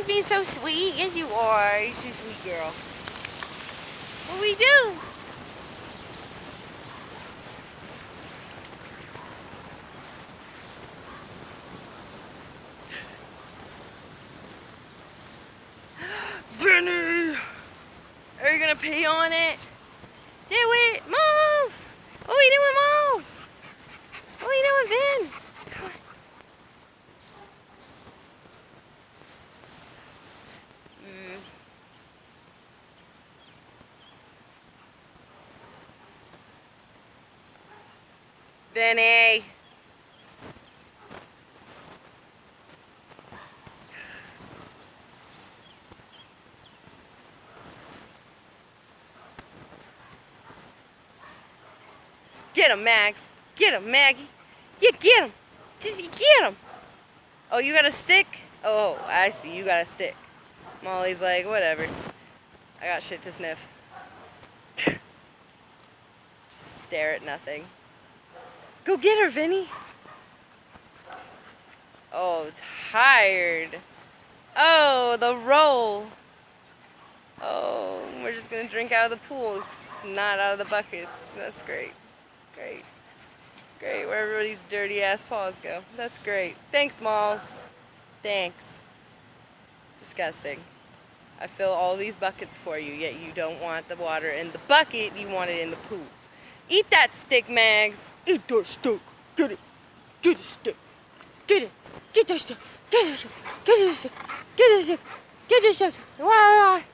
She's being so sweet. Yes, you are. You're so sweet, girl. What do we do? Vinny! Are you gonna pee on it? Do it! Miles! What are you doing, Miles? What are you doing, Vin? Vinny! Get him, Max. Get him, Maggie. Get him. Just get him. Oh, you got a stick? Oh, I see. You got a stick. Molly's like, whatever. I got shit to sniff. Just stare at nothing. Go get her, Vinny. Oh, tired. Oh, the roll. Oh, we're just going to drink out of the pool. It's not out of the buckets. That's great. Great. Great, where everybody's dirty ass paws go. That's great. Thanks, Malls. Thanks. Disgusting. I fill all these buckets for you, yet you don't want the water in the bucket, you want it in the pool. Eat that stick, Mags. Eat that stick. Get it. Get the stick. Get it. Get that stick. Get the stick. Get the stick. Get the stick. Get the stick. What?